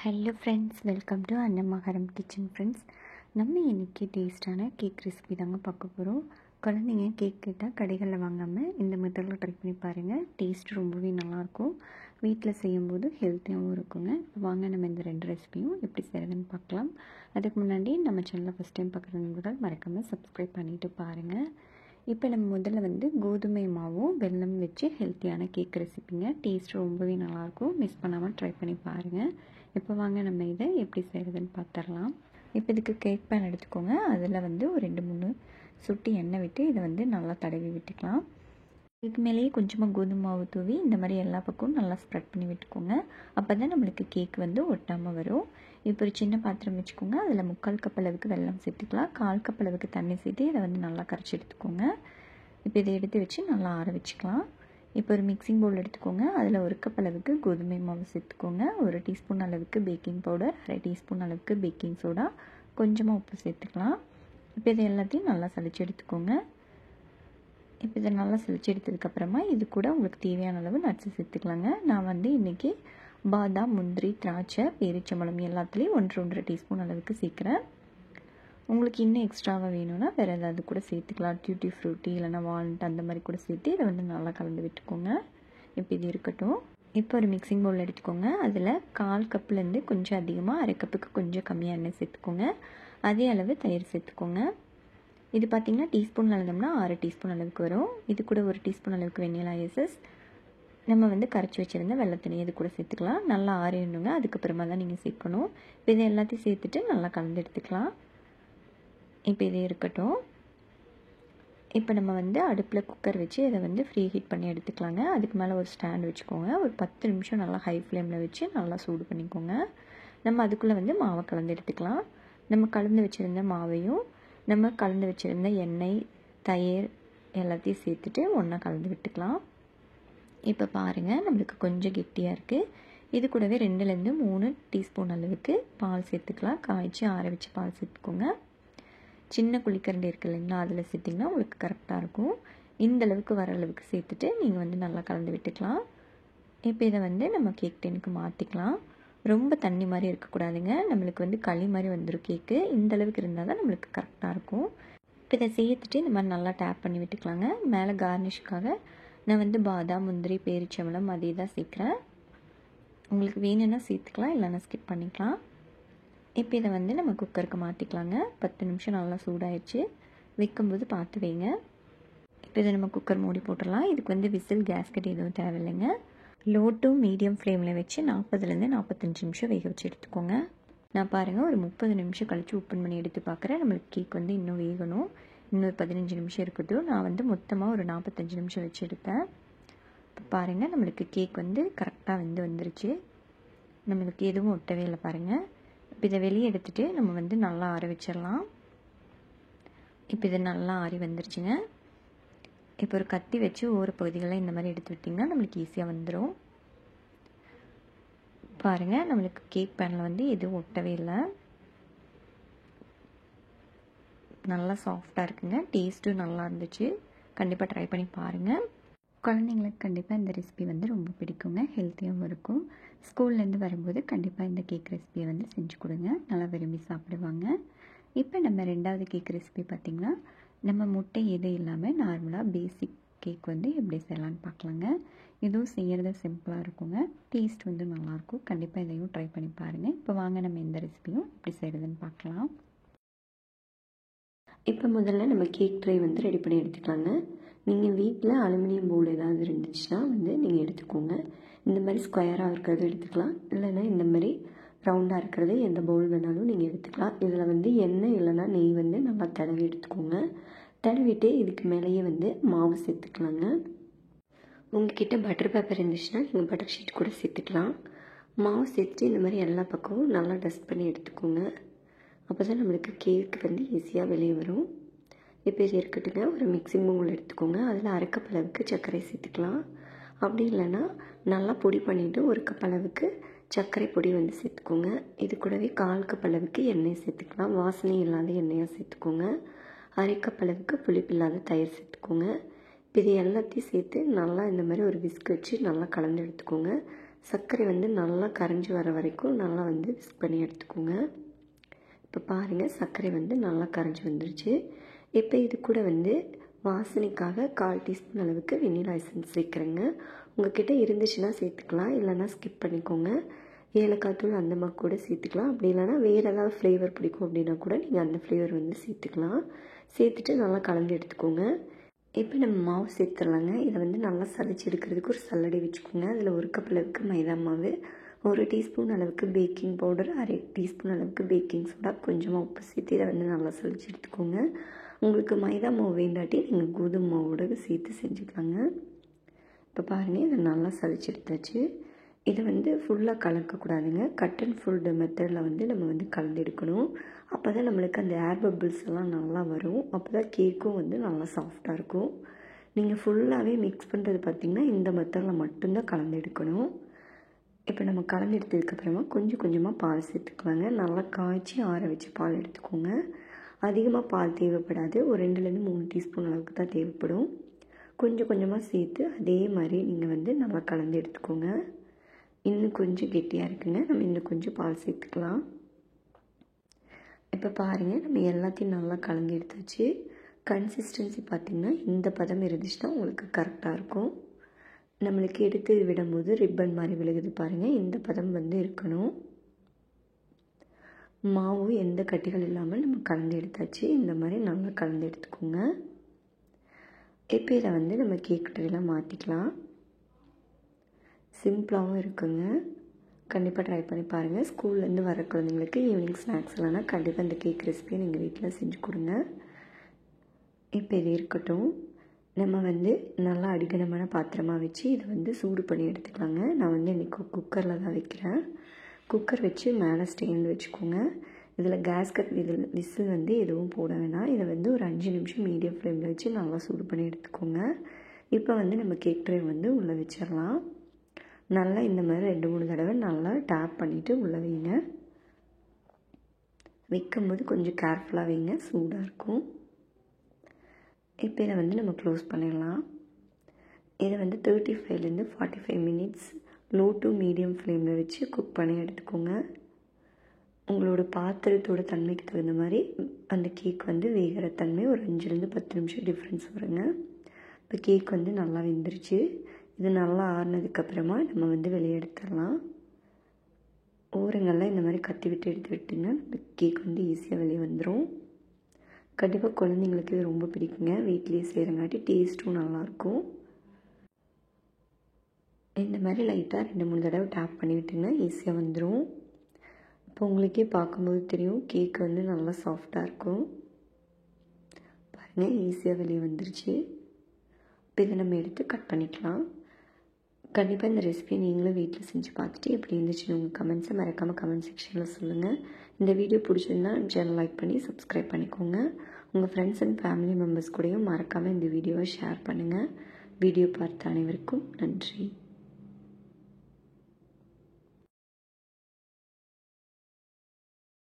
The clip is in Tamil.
Hello friends, welcome to அன்னமகரம் kitchen. Friends, நம்ம இன்றைக்கி டேஸ்ட்டான கேக் ரெசிபி தாங்க பார்க்க போகிறோம். குழந்தைங்க கேக் கேட்டால் கடைகளில் வாங்காமல் இந்த மெத்தடில் ட்ரை பண்ணி பாருங்கள். டேஸ்ட் ரொம்பவே நல்லாயிருக்கும். வீட்டில் செய்யும்போது ஹெல்த்தியாகவும் இருக்குங்க. வாங்க நம்ம இந்த 2 ரெசிபியும் எப்படி செய்கிறதுன்னு பார்க்கலாம். அதுக்கு முன்னாடி நம்ம சேனலை ஃபஸ்ட் டைம் பார்க்குறவங்க மறக்காமல் சப்ஸ்கிரைப் பண்ணிவிட்டு பாருங்கள். இப்போ நம்ம முதல்ல கோதுமை மாவும் வெல்லம் வச்சு ஹெல்த்தியான கேக் ரெசிபிங்க. டேஸ்ட் ரொம்பவே நல்லாயிருக்கும். மிஸ் பண்ணாமல் ட்ரை பண்ணி பாருங்கள். இப்போ வாங்க நம்ம இதை எப்படி செய்கிறதுன்னு பார்த்துடலாம். இப்போ இதுக்கு கேக் பேன் எடுத்துக்கோங்க. அதில் ஒரு 2-3 சொட்டு எண்ணெய் விட்டு இதை நல்லா தடவி விட்டுக்கலாம். இதுக்கு மேலேயே கொஞ்சமாக கோதுமை மாவு தூவி இந்த மாதிரி எல்லா பக்கமும் நல்லா ஸ்ப்ரெட் பண்ணி விட்டுக்கோங்க. அப்போ தான் நம்மளுக்கு கேக் ஒட்டாமல் வரும். இப்போ ஒரு சின்ன பாத்திரம் வச்சுக்கோங்க. அதில் 3/4 கப் அளவுக்கு வெல்லம் சேர்த்துக்கலாம். 1/4 கப் அளவுக்கு தண்ணி சேர்த்து இதை நல்லா கரைச்சி எடுத்துக்கோங்க. இப்போ இதை எடுத்து வச்சு நல்லா ஆற வச்சுக்கலாம். இப்போ ஒரு மிக்சிங் பவுல் எடுத்துக்கோங்க. அதில் 1 கப் அளவுக்கு கோதுமை மாவு சேர்த்துக்கோங்க. 1 டீஸ்பூன் அளவுக்கு பேக்கிங் பவுடர், 1/2 டீஸ்பூன் அளவுக்கு பேக்கிங் சோடா, கொஞ்சமாக உப்பு சேர்த்துக்கலாம். இப்போ இதை எல்லாத்தையும் நல்லா சலிச்சு எடுத்துக்கோங்க. இப்போ இதை நல்லா சலிச்சு எடுத்ததுக்கப்புறமா இது கூட உங்களுக்கு தேவையான அளவு நட்ஸு சேர்த்துக்கலாங்க. நான் இன்றைக்கி பாதாம், முந்திரி, திராட்சை, பேரிச்சம்பழம் எல்லாத்துலேயும் 1-1.5 டீஸ்பூன் அளவுக்கு சேர்க்குறேன். உங்களுக்கு இன்னும் எக்ஸ்ட்ராவாக வேணும்னா வேறு ஏதாவது கூட சேர்த்துக்கலாம். டியூட்டி ஃப்ரூட்டி இல்லைனா வால்நட் அந்த மாதிரி கூட சேர்த்து இதை நல்லா கலந்து விட்டுக்கோங்க. இப்போ இது இருக்கட்டும். இப்போ ஒரு மிக்சிங் பவுல் எடுத்துக்கோங்க. அதில் 1/4 கப்புலேருந்து கொஞ்சம் அதிகமாக 1/2 கப்புக்கு கொஞ்சம் கம்மியாக எண்ணெய் சேர்த்துக்கோங்க. அதே அளவு தயிர் சேர்த்துக்கோங்க. இது பார்த்திங்கன்னா டீஸ்பூன் அளந்தோம்னா 6 டீஸ்பூன் அளவுக்கு வரும். இது கூட 1 டீஸ்பூன் அளவுக்கு வெண்ணிலா எசன்ஸ், நம்ம கரைச்சி வச்சுருந்த வெள்ளத்தண்ணி இது கூட சேர்த்துக்கலாம். நல்லா ஆறிடணுங்க. அதுக்கப்புறமா தான் நீங்கள் சேர்க்கணும். இப்போ இதை எல்லாத்தையும் சேர்த்துட்டு நல்லா கலந்து எடுத்துக்கலாம். இப்போ இது இருக்கட்டும். இப்போ நம்ம அடுப்பில் குக்கர் வச்சு இதை ஃப்ரீ ஹீட் பண்ணி எடுத்துக்கலாங்க. அதுக்கு மேலே ஒரு ஸ்டாண்ட் வச்சுக்கோங்க. ஒரு 10 நிமிஷம் நல்லா ஹை ஃப்ளேமில் வச்சு நல்லா சூடு பண்ணிக்கோங்க. நம்ம அதுக்குள்ளே மாவை கலந்து எடுத்துக்கலாம். நம்ம கலந்து வச்சுருந்த மாவையும் நம்ம கலந்து வச்சுருந்த எண்ணெய், தயிர் எல்லாத்தையும் சேர்த்துட்டு ஒன்றா கலந்து விட்டுக்கலாம். இப்போ பாருங்கள், நம்மளுக்கு கொஞ்சம் கெட்டியாக இருக்குது. இது கூடவே 2-3 டீஸ்பூன் அளவுக்கு பால் சேர்த்துக்கலாம். காய்ச்சி ஆற வச்சு பால் சேர்த்துக்கோங்க. சின்ன குழிக்கரண்டி இருக்குது இல்லைங்களா, அதில் சேர்த்திங்கன்னா உங்களுக்கு கரெக்டாக இருக்கும். இந்த அளவுக்கு வர அளவுக்கு சேர்த்துட்டு நீங்கள் நல்லா கலந்து விட்டுக்கலாம். இப்போ இதை நம்ம கேக் டின்னுக்கு மாற்றிக்கலாம். ரொம்ப தண்ணி மாதிரி இருக்கக்கூடாதுங்க. நம்மளுக்கு களி மாதிரி வந்துடும் கேக்கு. இந்த அளவுக்கு இருந்தால் தான் நம்மளுக்கு கரெக்டாக இருக்கும். இப்போ இதை சேர்த்துட்டு இந்த மாதிரி நல்லா டேப் பண்ணி விட்டுக்கலாங்க. மேலே கார்னிஷ்காக நான் பாதாம், முந்திரி, பேரிச்சம்பழம் அதே தான் சேர்க்குறேன். உங்களுக்கு வேணும்னா சேர்த்துக்கலாம், இல்லைன்னா ஸ்கிப் பண்ணிக்கலாம். இப்போ இதை நம்ம குக்கருக்கு மாற்றிக்கலாங்க. 10 நிமிஷம் நல்லா சூடாயிடுச்சு. வைக்கும்போது பார்த்து வைங்க. இப்போ இதை நம்ம குக்கர் மூடி போட்டுடலாம். இதுக்கு விசில், கேஸ்கட் எதுவும் தேவையில்லைங்க. லோ டு மீடியம் ஃப்ளேமில் வச்சு 40-45 நிமிஷம் வேக வச்சு எடுத்துக்கோங்க. நான் பாருங்கள், ஒரு 30 நிமிஷம் கழித்து ஓப்பன் பண்ணி எடுத்து பார்க்குறேன். நம்மளுக்கு கேக் இன்னும் வேகணும். இன்னொரு 15 நிமிஷம் இருக்கட்டும். நான் மொத்தமாக ஒரு 45 நிமிஷம் வச்சு எடுத்தேன். இப்போ பாருங்கள், நம்மளுக்கு கேக் கரெக்டாக வந்துருச்சு. நம்மளுக்கு எதுவும் ஒட்டவே இல்லை பாருங்கள். இப்போ இதை வெளியே எடுத்துகிட்டு நம்ம நல்லா ஆற வச்சிடலாம். இப்போ இது நல்லா ஆறி வந்துருச்சுங்க. இப்போ ஒரு கத்தி வச்சு ஒவ்வொரு பகுதிகளை இந்த மாதிரி எடுத்து விட்டிங்கன்னா நம்மளுக்கு ஈஸியாக வந்துடும். பாருங்கள், நம்மளுக்கு கேக் பேனில் எதுவும் ஒட்டவே இல்லை. நல்லா சாஃப்டாக இருக்குங்க. டேஸ்ட்டும் நல்லா இருந்துச்சு. கண்டிப்பாக ட்ரை பண்ணி பாருங்கள். குழந்தைங்களுக்கு கண்டிப்பாக இந்த ரெசிபி ரொம்ப பிடிக்குங்க. ஹெல்த்தியாகவும் இருக்கும். ஸ்கூல்லேருந்து வரும்போது கண்டிப்பாக இந்த கேக் ரெசிபியை செஞ்சு கொடுங்க. நல்லா விரும்பி சாப்பிடுவாங்க. இப்போ நம்ம 2வது கேக் ரெசிபி பார்த்திங்கன்னா, நம்ம முட்டை எதுவும் இல்லாமல் நார்மலாக பேசிக் கேக் எப்படி செய்யலான்னு பார்க்கலாங்க. இதுவும் செய்கிறது சிம்பிளாக இருக்குங்க. டேஸ்ட் நல்லாயிருக்கும். கண்டிப்பாக இதையும் ட்ரை பண்ணி பாருங்கள். இப்போ வாங்க நம்ம இந்த ரெசிபியும் எப்படி செய்கிறதுன்னு பார்க்கலாம். இப்போ முதல்ல நம்ம கேக் ட்ரை ரெடி பண்ணி எடுத்துக்கலாங்க. நீங்கள் வீட்டில் அலுமினியம் பவுல் ஏதாவது இருந்துச்சுன்னா நீங்கள் எடுத்துக்கோங்க. இந்த மாதிரி ஸ்கொயராக இருக்கிறது எடுத்துக்கலாம். இல்லைன்னா இந்த மாதிரி ரவுண்டாக இருக்கிறது எந்த பவுல் வேணாலும் நீங்கள் எடுத்துக்கலாம். இதில் எண்ணெய் இல்லைன்னா நெய் நல்லா தடவி எடுத்துக்கோங்க. தடவிட்டு இதுக்கு மேலேயே மாவு சேர்த்துக்கலாங்க. உங்கள்கிட்ட பட்டர் பேப்பர் இருந்துச்சுன்னா நீங்கள் பட்டர் ஷீட் கூட சேர்த்துக்கலாம். மாவு சேர்த்துட்டு இந்த மாதிரி எல்லா பக்கமும் நல்லா டஸ்ட் பண்ணி எடுத்துக்கோங்க. அப்போ தான் நம்மளுக்கு கேக்கு ஈஸியாக வெளியே வரும். இப்போ இது இருக்கட்டுங்க. ஒரு மிக்சிங் பவுல் எடுத்துக்கோங்க. அதில் 1/2 கப் அளவுக்கு சர்க்கரை சேர்த்துக்கலாம். அப்படி இல்லைன்னா நல்லா பொடி பண்ணிவிட்டு 1 கப் அளவுக்கு சர்க்கரை பொடி சேர்த்துக்கோங்க. இது கூடவே 1/4 கப் அளவுக்கு எண்ணெய் சேர்த்துக்கலாம். வாசனை இல்லாத எண்ணெயாக சேர்த்துக்கோங்க. 1/2 கப் அளவுக்கு புளிப்பில்லாத தயிர் சேர்த்துக்கோங்க. இப்போ இது எல்லாத்தையும் சேர்த்து நல்லா இந்த மாதிரி ஒரு விஸ்க் வச்சு நல்லா கலந்து எடுத்துக்கோங்க. சர்க்கரை வந்து நல்லா கரைஞ்சி வர வரைக்கும் நல்லா வந்து விஸ்க் பண்ணி எடுத்துக்கோங்க. இப்போ பாருங்கள், சர்க்கரை வந்து நல்லா கரைஞ்சி வந்துருச்சு. இப்போ இது கூட வந்து வாசனைக்காக 1/4 டீஸ்பூன் அளவுக்கு வெண்ணிலா எசன்ஸ் சேர்க்குறேங்க. உங்கள்கிட்ட இருந்துச்சுன்னா சேர்த்துக்கலாம், இல்லைன்னா ஸ்கிப் பண்ணிக்கோங்க. ஏலக்காய் தூள் அந்த மாதிரி கூட சேர்த்துக்கலாம். அப்படி இல்லைன்னா வேறு ஏதாவது ஃப்ளேவர் பிடிக்கும் அப்படின்னா கூட நீங்கள் அந்த ஃப்ளேவர் வந்து சேர்த்துக்கலாம். சேர்த்துட்டு நல்லா கலந்து எடுத்துக்கோங்க. இப்போ நம்ம மாவு சேர்த்துடலாங்க. இதை வந்து நல்லா சளிச்சு எடுக்கிறதுக்கு ஒரு சல்லடை வச்சுக்கோங்க. அதில் 1 கப் அளவுக்கு மைதா மாவு, 1 டீஸ்பூன் அளவுக்கு பேக்கிங் பவுடர், 1/2 டீஸ்பூன் அளவுக்கு பேக்கிங் சோடா, கொஞ்சமாக உப்பு சேர்த்து இதை வந்து நல்லா சளிச்சு எடுத்துக்கோங்க. உங்களுக்கு மைதா மாவு வேண்டாட்டி நீங்கள் கோதுமை மாவோட சேர்த்து செஞ்சுக்கலாங்க. இப்போ பாருங்கள், இதை நல்லா சளிச்சு எடுத்தாச்சு. இதை வந்து ஃபுல்லாக கலக்கக்கூடாதுங்க. கட் அண்ட் ஃபுல்டு மெத்தடில் வந்து நம்ம வந்து கலந்து எடுக்கணும். அப்போ தான் நம்மளுக்கு அந்த ஏர் பபிள்ஸ் எல்லாம் நல்லா வரும். அப்போ தான் கேக்கும் வந்து நல்லா சாஃப்டாக இருக்கும். நீங்கள் ஃபுல்லாகவே மிக்ஸ் பண்ணுறது பார்த்திங்கன்னா இந்த மெத்தடில் மட்டும்தான் கலந்து எடுக்கணும். இப்போ நம்ம கலந்து எடுத்ததுக்கப்புறமா கொஞ்சம் கொஞ்சமாக பால் சேர்த்துக்கலாங்க. நல்லா காய்ச்சி ஆற வச்சு பால் எடுத்துக்கோங்க. அதிகமாக பால் தேவைப்படாது. ஒரு 2லேருந்து 3 டீஸ்பூன் அளவுக்கு தான் தேவைப்படும். கொஞ்சம் கொஞ்சமாக சேர்த்து அதே மாதிரி நீங்கள் வந்து நல்லா கலந்து எடுத்துக்கோங்க. இன்னும் கொஞ்சம் கெட்டியாக இருக்குங்க, நம்ம இன்னும் கொஞ்சம் பால் சேர்த்துக்கலாம். இப்போ பாருங்கள், நம்ம எல்லாத்தையும் நல்லா கலந்து எடுத்தாச்சு. கன்சிஸ்டன்சி பார்த்திங்கன்னா இந்த பதம் இருந்துச்சுன்னா உங்களுக்கு கரெக்டாக இருக்கும். நம்மளுக்கு எடுத்து விடும்போது ரிப்பன் மாதிரி விழுகுது பாருங்கள், இந்த பதம் வந்து இருக்கணும். மாவு எந்த கட்டிகள் இல்லாமல் நம்ம கலந்து எடுத்தாச்சு. இந்த மாதிரி நல்லா கலந்து எடுத்துக்கோங்க. இப்போ இதை வந்து நம்ம கேக் ட்ரேயில் மாற்றிக்கலாம். சிம்பிளாகவும் இருக்குங்க. கண்டிப்பாக ட்ரை பண்ணி பாருங்கள். ஸ்கூல்லேருந்து வர குழந்தைங்களுக்கு ஈவினிங் ஸ்நாக்ஸ் இல்லைனா கண்டிப்பாக இந்த கேக் ரெசிபியை நீங்கள் வீட்டில் செஞ்சு கொடுங்க. இப்போ இது இருக்கட்டும். நம்ம வந்து நல்லா அடிகனமான பாத்திரமாக வச்சு இதை வந்து சூடு பண்ணி எடுத்துக்கலாங்க. நான் வந்து இன்றைக்கி குக்கரில் தான் வைக்கிறேன். குக்கர் வச்சு மேலே ஸ்டேண்ட் வச்சுக்கோங்க. இதில் கேஸ்கட் இதில் விசில் வந்து எதுவும் போட வேணாம். இதை வந்து ஒரு 5 நிமிஷம் மீடியம் ஃப்ளேமில் வச்சு நல்லா சூடு பண்ணி எடுத்துக்கோங்க. இப்போ வந்து நம்ம கேக் ட்ரே வந்து உள்ளே வச்சிடலாம். நல்லா இந்த மாதிரி 2-3 தடவை நல்லா டேப் பண்ணிவிட்டு உள்ளே வைங்க. வைக்கும்போது கொஞ்சம் கேர்ஃபுல்லாக வைங்க, சூடாக இருக்கும். இப்போ இதை வந்து நம்ம க்ளோஸ் பண்ணிடலாம். இதை வந்து 35லேருந்து 45 மினிட்ஸ் லோ டு மீடியம் ஃப்ளேமில் வச்சு குக் பண்ணி எடுத்துக்கோங்க. உங்களோட பாத்திரத்தோட தன்மைக்கு தகுந்த மாதிரி அந்த கேக் வந்து வேகிற தன்மை ஒரு 5லேருந்து 10 நிமிஷம் டிஃப்ரென்ஸ் வருங்க. இப்போ கேக் வந்து நல்லா வெந்துருச்சு. இது நல்லா ஆறுனதுக்கப்புறமா நம்ம வந்து வெளியே எடுத்துடலாம். ஓரங்கள்லாம் இந்த மாதிரி கத்தி விட்டு எடுத்து விட்டுங்க. இந்த கேக் வந்து ஈஸியாக வெளியே வந்துடும். கண்டிப்பாக குழந்தைங்களுக்கு இது ரொம்ப பிடிக்குங்க. வீட்லேயே செய்கிறங்காட்டி டேஸ்ட்டும் நல்லாயிருக்கும். இந்த மாதிரி லைட்டாக 2-3 தடவை டேப் பண்ணி விட்டுங்க, ஈஸியாக வந்துடும். இப்போ உங்களுக்கே பார்க்கும்போது தெரியும் கேக் வந்து நல்லா சாஃப்டாக இருக்கும். பாருங்கள், ஈஸியாக வெளியே வந்துருச்சு. இப்போ இதை நம்ம எடுத்து கட் பண்ணிக்கலாம். கண்டிப்பாக இந்த ரெசிபியை நீங்களும் வீட்டில் செஞ்சு பார்த்துட்டு எப்படி இருந்துச்சுன்னு உங்கள் கமெண்ட்ஸை மறக்காமல் கமெண்ட் செக்ஷனில் சொல்லுங்கள். இந்த வீடியோ பிடிச்சிருந்தா சேனல் லைக் பண்ணி சப்ஸ்கிரைப் பண்ணிக்கோங்க. உங்கள் ஃப்ரெண்ட்ஸ் அண்ட் ஃபேமிலி மெம்பர்ஸ் கூடயும் மறக்காமல் இந்த வீடியோவை ஷேர் பண்ணுங்கள். வீடியோ பார்த்த அனைவருக்கும் நன்றி.